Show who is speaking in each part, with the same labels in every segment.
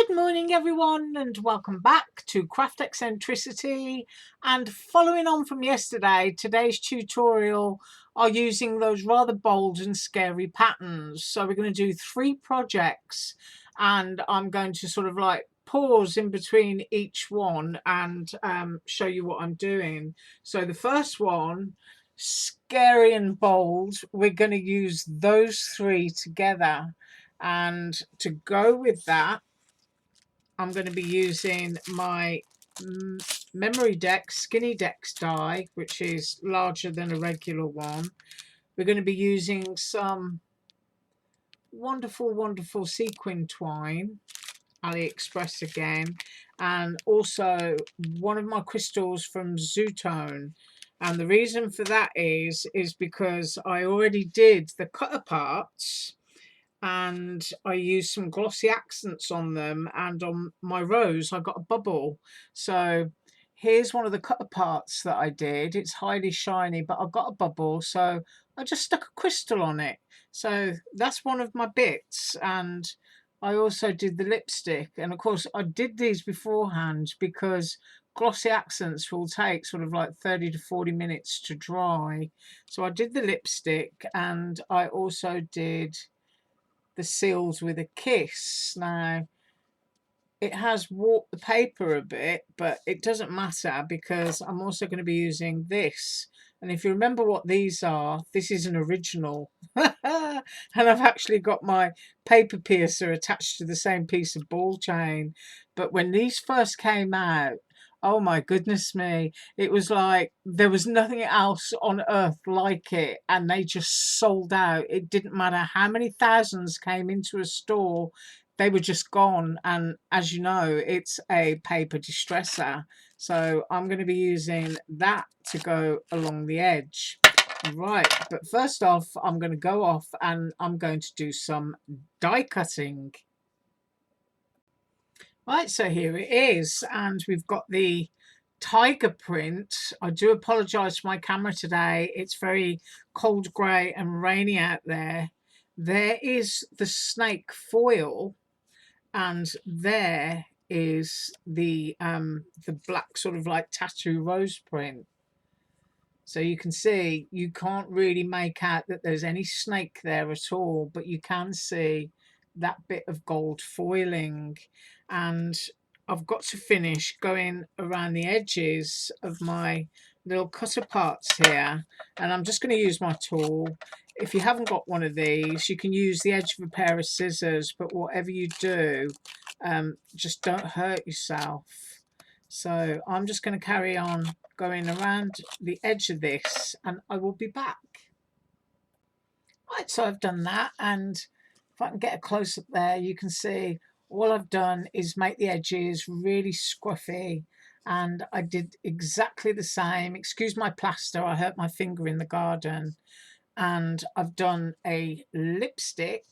Speaker 1: Good morning everyone and welcome back to Craft Eccentricity, and following on from yesterday, today's tutorial are using those rather bold and scary patterns. So we're going to do 3 projects and I'm going to sort of like pause in between each one and show you what I'm doing. So the first one, scary and bold, we're going to use those 3 together, and to go with that I'm going to be using my Memory Deck Skinny Decks die, which is larger than a regular one. We're going to be using some wonderful sequin twine, Aliexpress again, and also one of my crystals from Zootone. And the reason for that is because I already did the cutter parts and I used some glossy accents on them, and on my rose I got a bubble. So here's one of the cutter parts that I did. It's highly shiny, but I've got a bubble, so I just stuck a crystal on it. So that's one of my bits. And I also did the lipstick, and of course I did these beforehand because glossy accents will take sort of like 30 to 40 minutes to dry. So I did the lipstick, and I also did the seals with a kiss. Now it has warped the paper a bit, but it doesn't matter because I'm also going to be using this. And if you remember what these are, this is an original. And I've actually got my paper piercer attached to the same piece of ball chain. But when these first came out, oh my goodness me, it was like there was nothing else on earth like it, and they just sold out. It didn't matter how many thousands came into a store, they were just gone. And as you know, it's a paper distresser, so I'm going to be using that to go along the edge. Right, but first off I'm going to go off and I'm going to do some die cutting. Right, so here it is, and we've got the tiger print. I do apologise for my camera today. It's very cold grey and rainy out there. There is the snake foil, and there is the black sort of like tattoo rose print. So you can see, you can't really make out that there's any snake there at all, but you can see that bit of gold foiling. And I've got to finish going around the edges of my little cutter parts here, and I'm just going to use my tool. If you haven't got one of these, you can use the edge of a pair of scissors, but whatever you do, just don't hurt yourself. So I'm just going to carry on going around the edge of this, and I will be back. Right, so I've done that, and if I can get a close up there, you can see all I've done is make the edges really scruffy, and I did exactly the same. Excuse my plaster, I hurt my finger in the garden. And I've done a lipstick,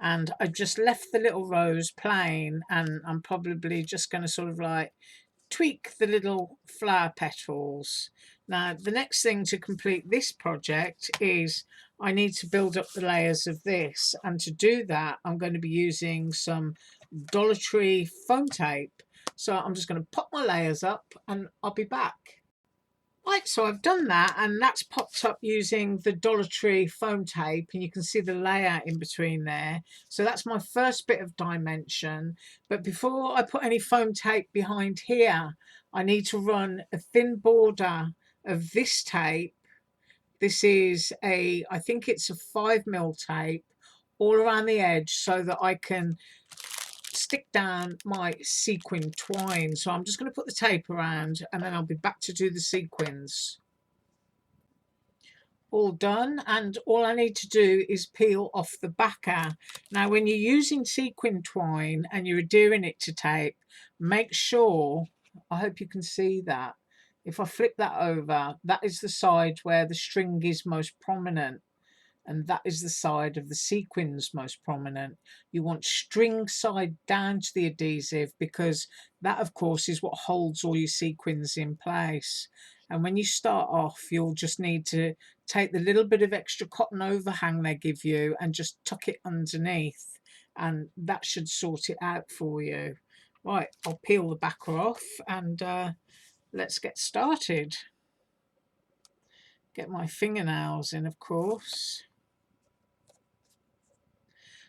Speaker 1: and I just left the little rose plain, and I'm probably just going to sort of like tweak the little flower petals. Now the next thing to complete this project is I need to build up the layers of this, and to do that I'm going to be using some Dollar Tree foam tape. So I'm just going to pop my layers up and I'll be back. Right, so I've done that, and that's popped up using the Dollar Tree foam tape, and you can see the layout in between there. So that's my first bit of dimension. But before I put any foam tape behind here, I need to run a thin border of this tape. This is I think it's a 5mm tape all around the edge so that I can stick down my sequin twine. So I'm just going to put the tape around, and then I'll be back to do the sequins. All done, and all I need to do is peel off the backer. Now when you're using sequin twine and you're adhering it to tape, make sure, I hope you can see that, if I flip that over, that is the side where the string is most prominent, and that is the side of the sequins most prominent. You want string side down to the adhesive, because that of course is what holds all your sequins in place. And when you start off, you'll just need to take the little bit of extra cotton overhang they give you and just tuck it underneath, and that should sort it out for you. Right, I'll peel the backer off and let's get started. Get my fingernails in, of course.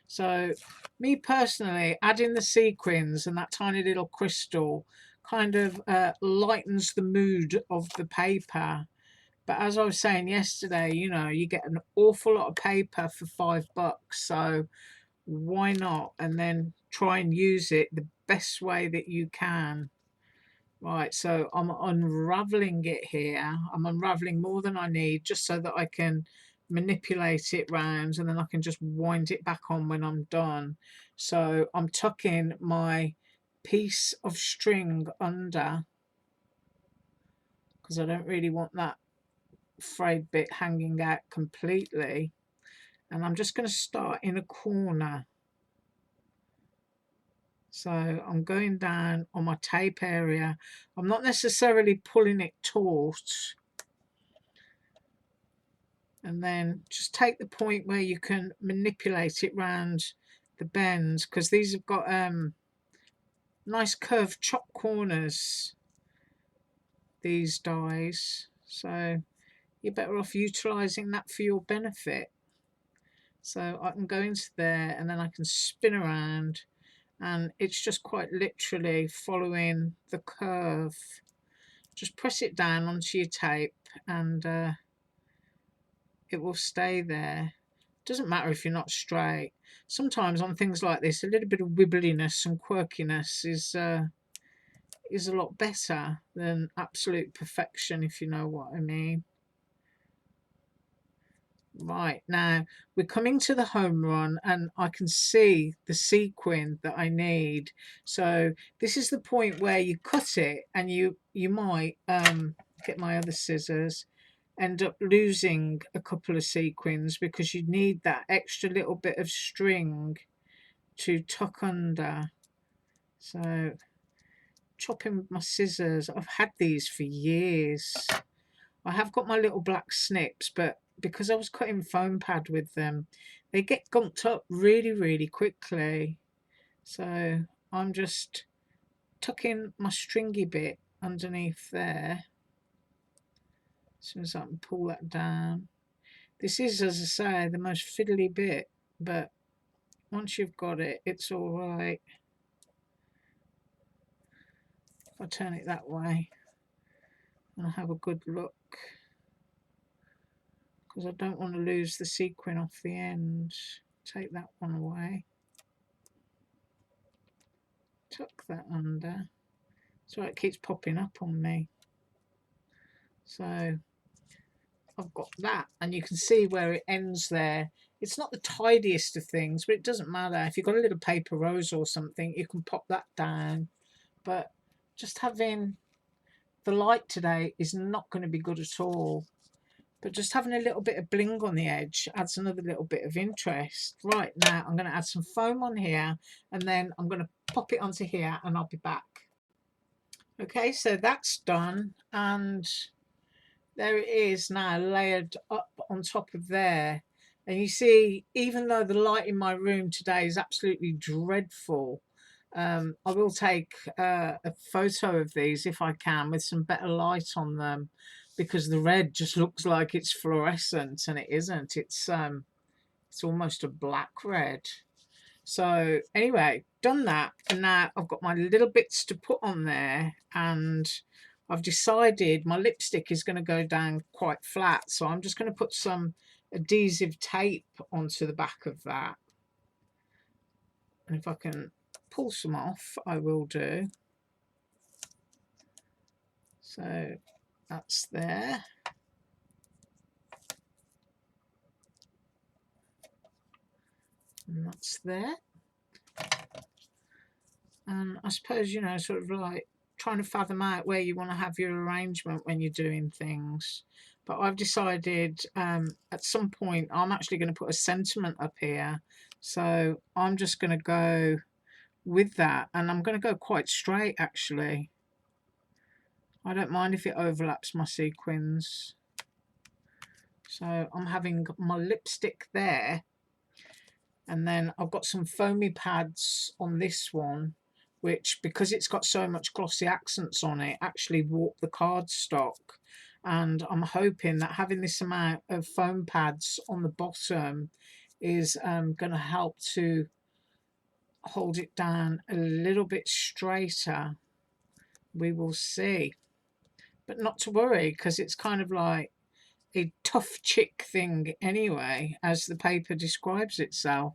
Speaker 1: So me personally, adding the sequins and that tiny little crystal kind of lightens the mood of the paper. But as I was saying yesterday, you know, you get an awful lot of paper for $5, so why not? And then try and use it the best way that you can. Right, so I'm unraveling it here. I'm unraveling more than I need just so that I can manipulate it round, and then I can just wind it back on when I'm done. So I'm tucking my piece of string under because I don't really want that frayed bit hanging out completely. And I'm just going to start in a corner. So I'm going down on my tape area. I'm not necessarily pulling it taut. And then just take the point where you can manipulate it round the bends, because these have got nice curved chop corners, these dies. So you're better off utilising that for your benefit. So I can go into there and then I can spin around, and it's just quite literally following the curve. Just press it down onto your tape and it will stay there. Doesn't matter if you're not straight. Sometimes on things like this, a little bit of wibbliness and quirkiness is a lot better than absolute perfection, if you know what I mean. Right, now we're coming to the home run and I can see the sequin that I need. So this is the point where you cut it and you might get my other scissors, end up losing a couple of sequins because you need that extra little bit of string to tuck under. So chopping with my scissors. I've had these for years. I have got my little black snips, but because I was cutting foam pad with them, they get gunked up really, really quickly. So I'm just tucking my stringy bit underneath there. As soon as I can pull that down. This is, as I say, the most fiddly bit, but once you've got it, it's all right. If I turn it that way and I have a good look, because I don't want to lose the sequin off the end. Take that one away. Tuck that under. So it keeps popping up on me. So I've got that, and you can see where it ends there. It's not the tidiest of things, but it doesn't matter. If you've got a little paper rose or something, you can pop that down. But just having the light today is not going to be good at all. But just having a little bit of bling on the edge adds another little bit of interest. Right, now I'm going to add some foam on here, and then I'm going to pop it onto here and I'll be back. Okay, so that's done, and there it is now layered up on top of there. And you see, even though the light in my room today is absolutely dreadful, I will take a photo of these if I can with some better light on them, because the red just looks like it's fluorescent, and it isn't. It's almost a black red. So anyway, done that, and now I've got my little bits to put on there, and I've decided my lipstick is going to go down quite flat, so I'm just going to put some adhesive tape onto the back of that. And if I can pull some off, I will do. So that's there. And that's there. And I suppose, you know, sort of like trying to fathom out where you want to have your arrangement when you're doing things. But I've decided at some point I'm actually going to put a sentiment up here. So I'm just going to go with that, and I'm going to go quite straight actually. I don't mind if it overlaps my sequins. So I'm having my lipstick there, And then I've got some foamy pads on this one, which, because it's got so much glossy accents on it, actually warp the cardstock. And I'm hoping that having this amount of foam pads on the bottom is going to help to hold it down a little bit straighter. We will see. But not to worry, because it's kind of like a tough chick thing anyway, as the paper describes itself.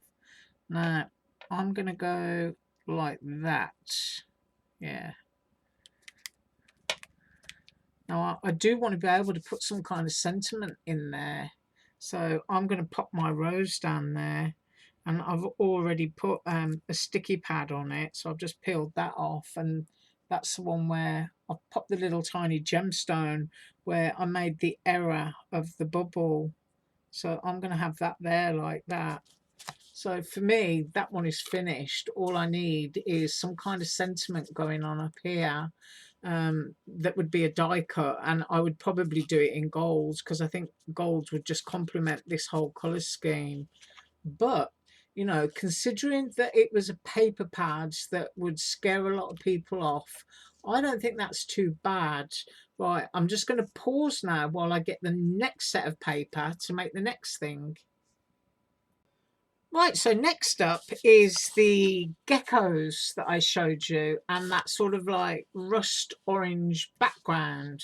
Speaker 1: Now, I'm going to go like that. Yeah. Now, I do want to be able to put some kind of sentiment in there. So I'm going to pop my rose down there. And I've already put a sticky pad on it. So I've just peeled that off. And that's the one where I've popped the little tiny gemstone where I made the error of the bubble. So I'm going to have that there like that. So for me, that one is finished. All I need is some kind of sentiment going on up here. That would be a die cut, and I would probably do it in golds because I think golds would just complement this whole colour scheme. But, you know, considering that it was a paper pad that would scare a lot of people off, I don't think that's too bad. Right, I'm just going to pause now while I get the next set of paper to make the next thing. Right, so next up is the geckos that I showed you, and that sort of like rust orange background.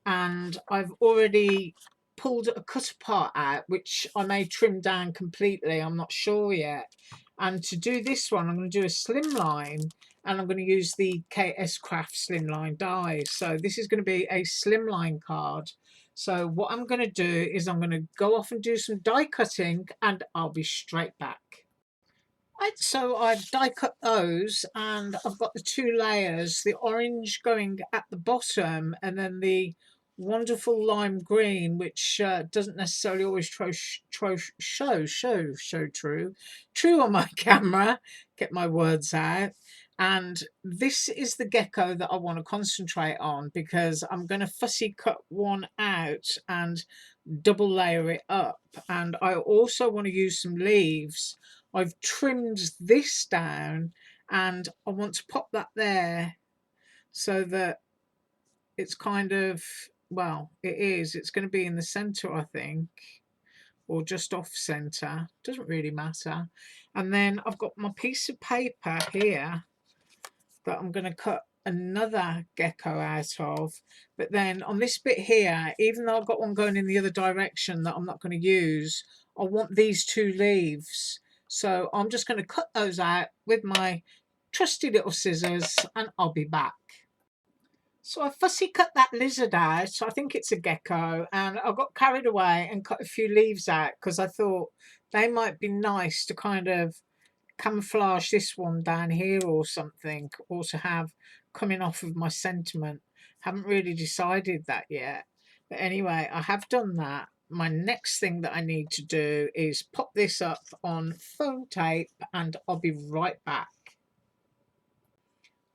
Speaker 1: And I've already pulled a cut apart out, which I may trim down completely, I'm not sure yet. And to do this one, I'm going to do a slimline, and I'm going to use the KS Craft slimline die. So this is going to be a slimline card. So what I'm going to do is I'm going to go off and do some die cutting, and I'll be straight back. Right, so I've die cut those, and I've got the two layers, the orange going at the bottom and then the wonderful lime green, which doesn't necessarily always show true on my camera. Get my words out. And this is the gecko that I want to concentrate on, because I'm going to fussy cut one out and double layer it up. And I also want to use some leaves. I've trimmed this down, and I want to pop that there so that it's kind of, well, it's going to be in the center, I think, or just off center, doesn't really matter. And then I've got my piece of paper here that I'm going to cut another gecko out of. But then on this bit here, even though I've got one going in the other direction that I'm not going to use, I want these two leaves. So I'm just going to cut those out with my trusty little scissors, and I'll be back. So I fussy cut that lizard out. I think it's a gecko, and I got carried away and cut a few leaves out because I thought they might be nice to kind of camouflage this one down here or something, or to have coming off of my sentiment. Haven't really decided that yet, but anyway, I have done that. My next thing that I need to do is pop this up on foam tape, and I'll be right back.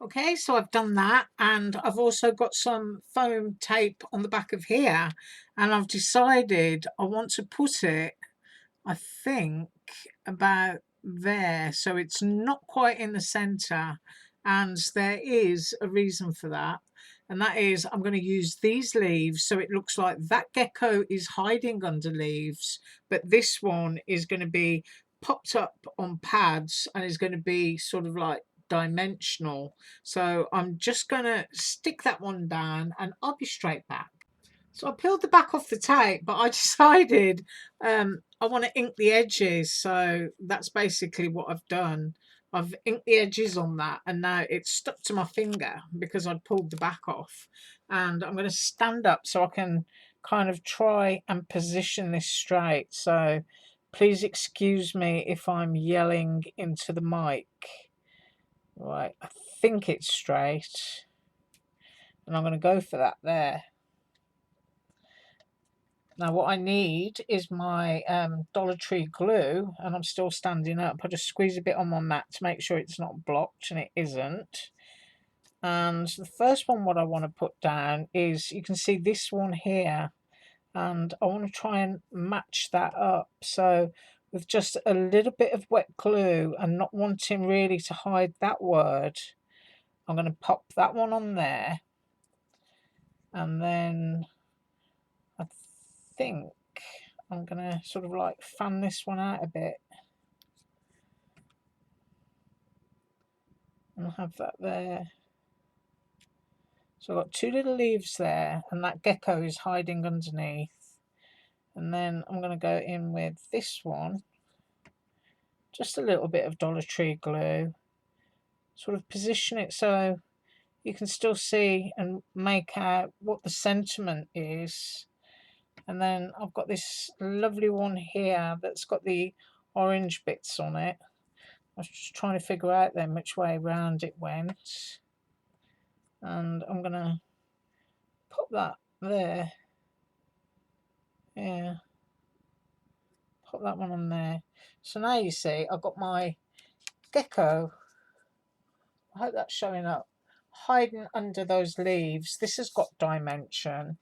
Speaker 1: Okay, so I've done that, and I've also got some foam tape on the back of here, and I've decided I want to put it, I think, about there, so it's not quite in the center. And there is a reason for that, and that is I'm going to use these leaves so it looks like that gecko is hiding under leaves, but this one is going to be popped up on pads and is going to be sort of like dimensional. So I'm just going to stick that one down, and I'll be straight back. So I peeled the back off the tape, but I decided I want to ink the edges. So that's basically what I've done. I've inked the edges on that, and now it's stuck to my finger because I'd pulled the back off. And I'm going to stand up so I can kind of try and position this straight. So please excuse me if I'm yelling into the mic. Right, I think it's straight. And I'm going to go for that there. Now what I need is my Dollar Tree glue, and I'm still standing up. I just squeeze a bit on my mat to make sure it's not blocked, and it isn't. And the first one what I want to put down is, you can see this one here, and I want to try and match that up. So with just a little bit of wet glue and not wanting really to hide that word, I'm going to pop that one on there. And then I think I'm going to sort of like fan this one out a bit and have that there. So I've got two little leaves there, and that gecko is hiding underneath. And then I'm going to go in with this one, just a little bit of Dollar Tree glue, sort of position it so you can still see and make out what the sentiment is. And then I've got this lovely one here that's got the orange bits on it. I was just trying to figure out then which way round it went. And I'm going to put that there. Yeah. Put that one on there. So now you see I've got my gecko. I hope that's showing up. Hiding under those leaves. This has got dimension.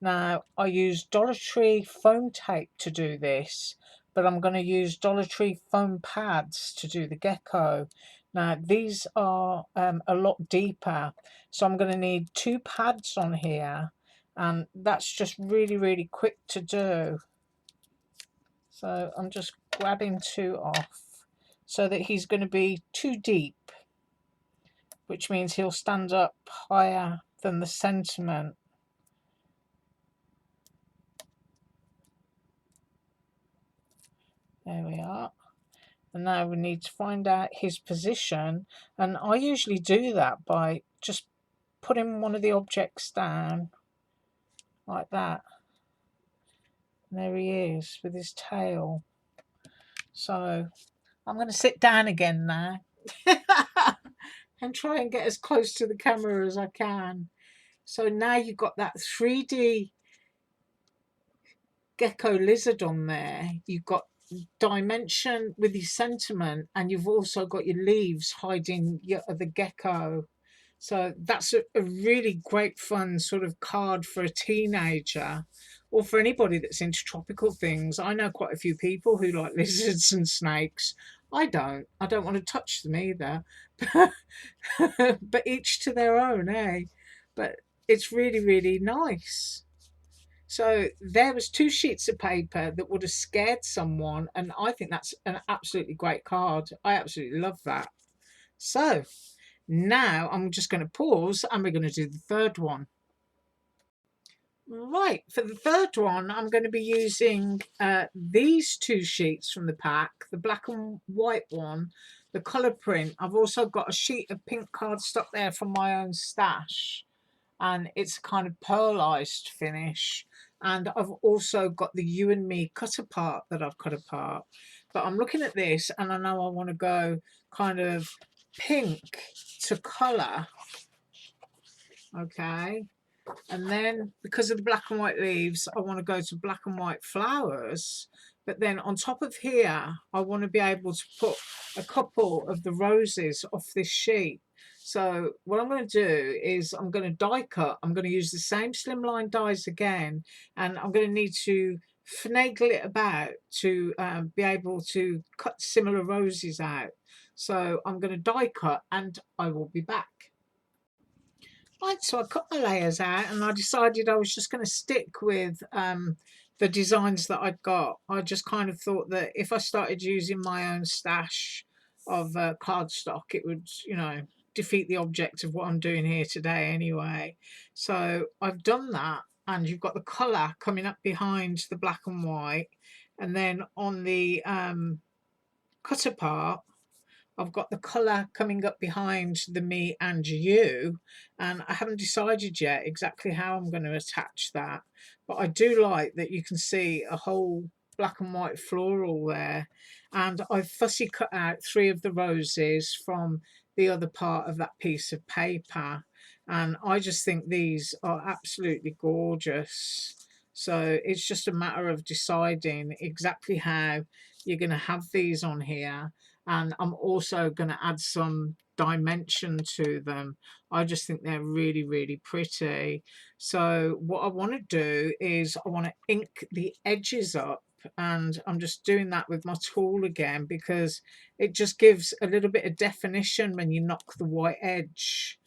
Speaker 1: Now I use Dollar Tree foam tape to do this, but I'm going to use Dollar Tree foam pads to do the gecko. Now these are a lot deeper, so I'm going to need two pads on here, and that's just really quick to do. So I'm just grabbing two off so that he's going to be too deep, which means he'll stand up higher than the sentiment. There we are. And now we need to find out his position. And I usually do that by just putting one of the objects down like that. And there he is with his tail. So I'm going to sit down again now and try and get as close to the camera as I can. So now you've got that 3D gecko lizard on there. You've got dimension with your sentiment, and you've also got your leaves hiding the gecko. So that's a really great fun sort of card for a teenager, or for anybody that's into tropical things. I know quite a few people who like lizards and snakes. I don't want to touch them either. But each to their own, eh? But it's really nice. So there was two sheets of paper that would have scared someone, and I think that's an absolutely great card. I absolutely love that. So now I'm just going to pause and we're going to do the third one. Right, for the third one, I'm going to be using these two sheets from the pack, the black and white one, the colour print. I've also got a sheet of pink cardstock there from my own stash, and it's a kind of pearlized finish. And I've also got the You and Me cut apart that I've cut apart. But I'm looking at this and I know I want to go kind of pink to colour. Okay. And then because of the black and white leaves, I want to go to black and white flowers. But then on top of here, I want to be able to put a couple of the roses off this sheet. So what I'm going to do is I'm going to die cut. I'm going to use the same slimline dies again, and I'm going to need to finagle it about to be able to cut similar roses out. So I'm going to die cut and I will be back. Right, so I cut my layers out and I decided I was just going to stick with the designs that I'd got. I just kind of thought that if I started using my own stash of cardstock, it would, you know, defeat the object of what I'm doing here today anyway. So I've done that, and you've got the colour coming up behind the black and white, and then on the cut apart, I've got the colour coming up behind the Me and You, and I haven't decided yet exactly how I'm going to attach that, but I do like that you can see a whole black and white floral there, and I've fussy cut out 3 of the roses from the other part of that piece of paper, and I just think these are absolutely gorgeous. So it's just a matter of deciding exactly how you're going to have these on here, and I'm also going to add some dimension to them. I just think they're really pretty. So what I want to do is I want to ink the edges up, and I'm just doing that with my tool again because it just gives a little bit of definition when you knock the white edge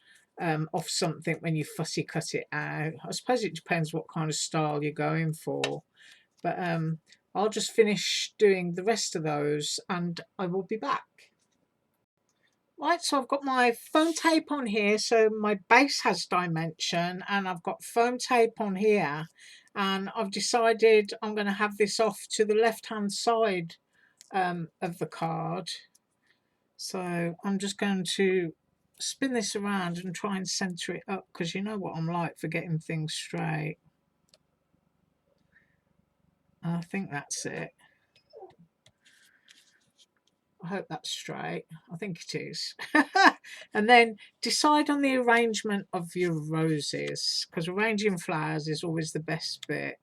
Speaker 1: off something when you fussy cut it out. I suppose it depends what kind of style you're going for, but I'll just finish doing the rest of those and I will be back. Right, so I've got my foam tape on here, so my base has dimension, and I've got foam tape on here, and I've decided I'm going to have this off to the left hand side of the card. So I'm just going to spin this around and try and center it up, because you know what I'm like for getting things straight. I think that's it. I hope that's straight. I think it is. And then decide on the arrangement of your roses, because arranging flowers is always the best bit.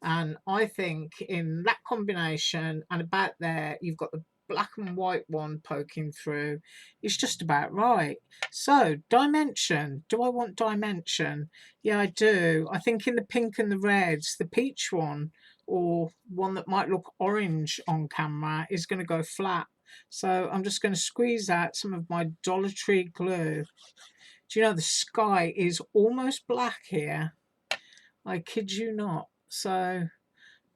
Speaker 1: And I think in that combination and about there, you've got the black and white one poking through. It's just about right. So dimension. Do I want dimension? Yeah, I do. I think in the pink and the reds, the peach one, or one that might look orange on camera, is going to go flat. So I'm just going to squeeze out some of my Dollar Tree glue. Do you know the sky is almost black here? I kid you not. So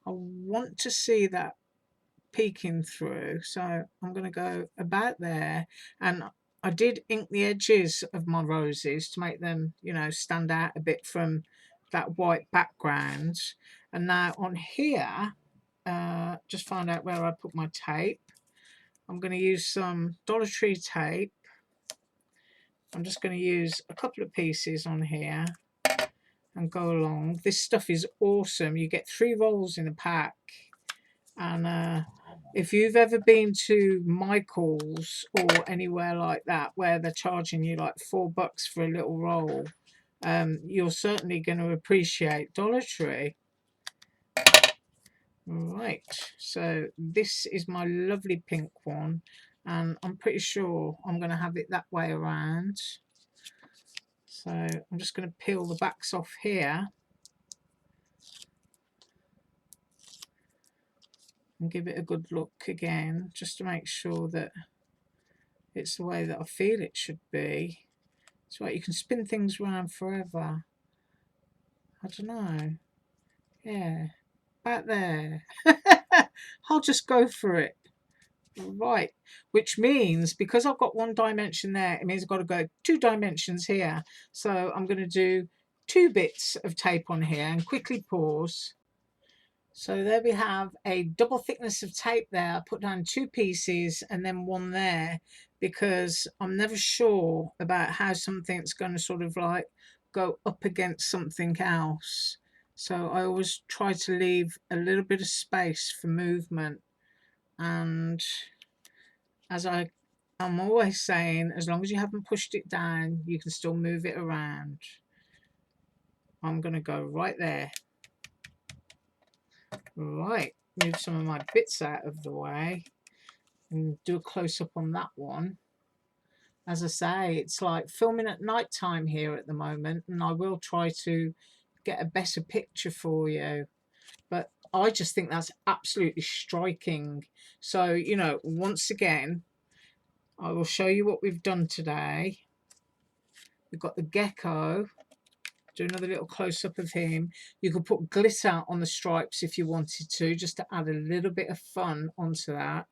Speaker 1: I want to see that peeking through. So I'm going to go about there. And I did ink the edges of my roses to make them, you know, stand out a bit from that white background. And now on here, just find out where I put my tape. I'm going to use some Dollar Tree tape. I'm just going to use a couple of pieces on here and go along. This stuff is awesome. You get 3 rolls in a pack. And if you've ever been to Michael's or anywhere like that where they're charging you like $4 for a little roll, you're certainly going to appreciate Dollar Tree. Right, so this is my lovely pink one, and I'm pretty sure I'm going to have it that way around. So I'm just going to peel the backs off here and give it a good look again, just to make sure that it's the way that I feel it should be. It's like you can spin things around forever. I don't know. Yeah, about there. I'll just go for it. Right, which means because I've got 1 dimension there, it means I've got to go 2 dimensions here. So I'm going to do 2 bits of tape on here and quickly pause. So there we have a double thickness of tape there. I put down 2 pieces and then 1 there, because I'm never sure about how something's going to sort of like go up against something else. So I always try to leave a little bit of space for movement. And as I'm always saying, as long as you haven't pushed it down, you can still move it around. I'm going to go right there. Right, move some of my bits out of the way and do a close-up on that one. As I say, it's like filming at night time here at the moment, and I will try to get a better picture for you. But I just think that's absolutely striking. So, you know, once again, I will show you what we've done today. We've got the gecko. Do another little close-up of him. You could put glitter on the stripes if you wanted to, just to add a little bit of fun onto that.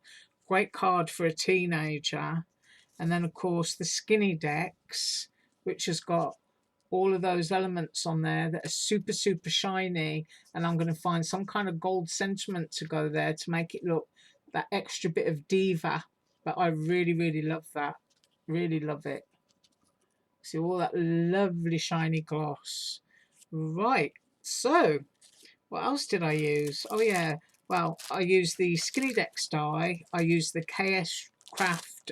Speaker 1: Great card for a teenager. And then, of course, the skinny decks, which has got all of those elements on there that are super, super shiny. And I'm going to find some kind of gold sentiment to go there to make it look that extra bit of diva. But I really, really love that. Really love it. See all that lovely shiny gloss. Right, so what else did I use? Oh yeah, well, I used the Skinny Dex die. I used the KS Craft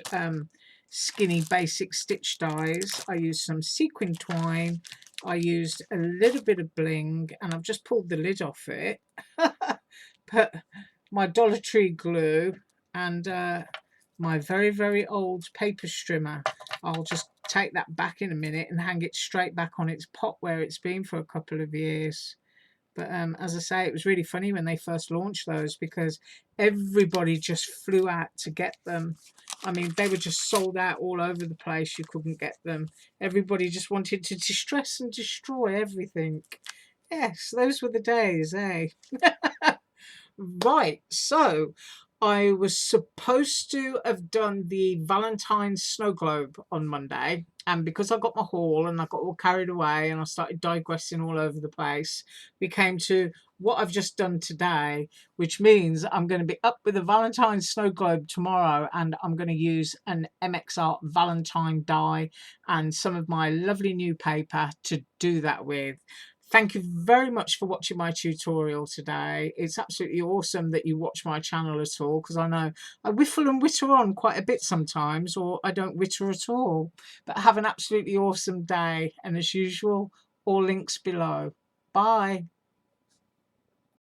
Speaker 1: Skinny Basic Stitch dies. I used some sequin twine. I used a little bit of bling, and I've just pulled the lid off it. But my Dollar Tree glue and my very, very old paper strimmer. I'll just take that back in a minute and hang it straight back on its pot where it's been for a couple of years. But as I say, it was really funny when they first launched those because everybody just flew out to get them. I mean, they were just sold out all over the place. You couldn't get them. Everybody just wanted to distress and destroy everything. Yes, those were the days, eh? Right, so I was supposed to have done the Valentine's snow globe on Monday, and because I got my haul and I got all carried away and I started digressing all over the place, we came to what I've just done today, which means I'm going to be up with a Valentine's snow globe tomorrow, and I'm going to use an MXR Valentine die and some of my lovely new paper to do that with. Thank you very much for watching my tutorial today. It's absolutely awesome that you watch my channel at all, because I know I whiffle and witter on quite a bit sometimes, or I don't witter at all. But have an absolutely awesome day, and as usual, all links below. Bye.